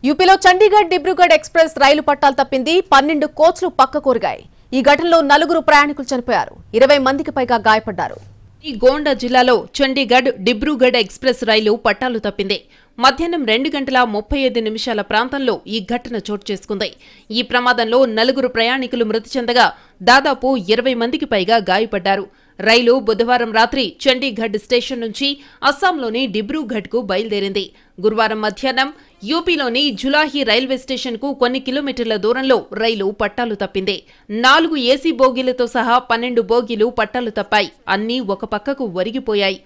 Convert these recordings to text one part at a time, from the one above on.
యూపీలో చండీగఢ్ డిబ్రూగఢ్ ఎక్స్ప్రెస్ రైలు పట్టాలు తప్పింది. 12 కోచ్లు పక్కకూరిగాయి. ఈ ఘటనలో 4 ప్రయాణికులు చనిపోయారు. 20 మందికి పైగా గాయపడ్డారు. ఈ గోండా జిల్లాలో చండీగఢ్ డిబ్రూగఢ్ ఎక్స్ప్రెస్ రైలు పట్టాలు తప్పింది. మధ్యాహ్నం 2:35 ప్రాంతంలో ఈ ఘటన చోటు చేసుకుంది. ఈ ప్రమాదంలో 4 ప్రయాణికులు మృతి చెందగా దాదాపు 20 మందికి పైగా గాయపడ్డారు. రైలు బుధవారం రాత్రి చండీగఢ్ స్టేషన్ నుంచి అస్సాంలోని డిబ్రూగఢ్కు బయలుదేరింది. గురువారం మధ్యాహ్నం యూపీలోని జులాహి రైల్వే స్టేషన్కు కొన్ని కిలోమీటర్ల దూరంలో రైలు పట్టాలు తప్పింది. 4 ఏసీ బోగీలతో సహా 12 బోగీలు పట్టాలు తప్పాయి. అన్నీ ఒక పక్కకు ఒరిగిపోయాయి.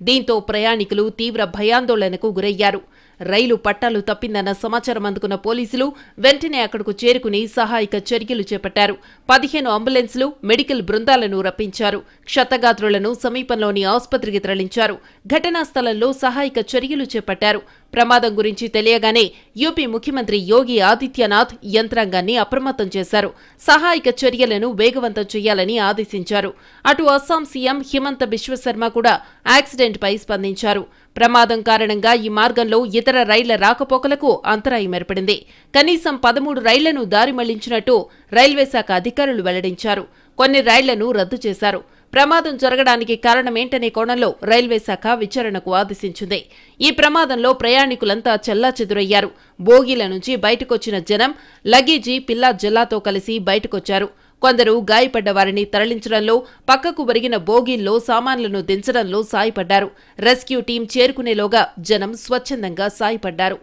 దీంతో ప్రయాణికులు తీవ్ర భయాందోళనకు గురయ్యారు. రైలు పట్టాలు తప్పిందన్న సమాచారం అందుకున్న పోలీసులు వెంటనే అక్కడకు చేరుకుని సహాయక చర్యలు చేపట్టారు. 15 అంబులెన్సులు, మెడికల్ బృందాలను రప్పించారు. క్షతగాత్రులను సమీపంలోని ఆసుపత్రికి తరలించారు. ఘటనా స్థలంలో సహాయక చర్యలు చేపట్టారు. ప్రమాదం గురించి తెలియగానే యూపీ ముఖ్యమంత్రి యోగి ఆదిత్యనాథ్ యంత్రాంగాన్ని అప్రమత్తం చేశారు. సహాయక చర్యలను వేగవంతం చేయాలని ఆదేశించారు. అటు అస్సాం సీఎం హిమంత బిశ్వశర్మ కూడా యాక్సిడెంట్పై స్పందించారు. ప్రమాదం కారణంగా ఈ మార్గంలో ఇతర రైళ్ల రాకపోకలకు అంతరాయం ఏర్పడింది. కనీసం 13 రైళ్లను దారి మళ్లించినట్టు రైల్వే శాఖ అధికారులు వెల్లడించారు. కొన్ని రైళ్లను రద్దు చేశారు. ప్రమాదం జరగడానికి కారణమేంటనే కోణంలో రైల్వే శాఖ విచారణకు ఆదేశించింది. ఈ ప్రమాదంలో ప్రయాణికులంతా చెల్లాచెదురయ్యారు. బోగీల నుంచి బయటకొచ్చిన జనం లగేజీ పిల్లా జల్లాతో కలిసి బయటకొచ్చారు. కొందరు గాయపడ్డ వారిని తరలించడంలో, పక్కకు ఒరిగిన బోగీల్లో సామాన్లను దించడంలో సాయపడ్డారు. రెస్క్యూ టీం చేరుకునేలోగా జనం స్వచ్ఛందంగా సాయపడ్డారు.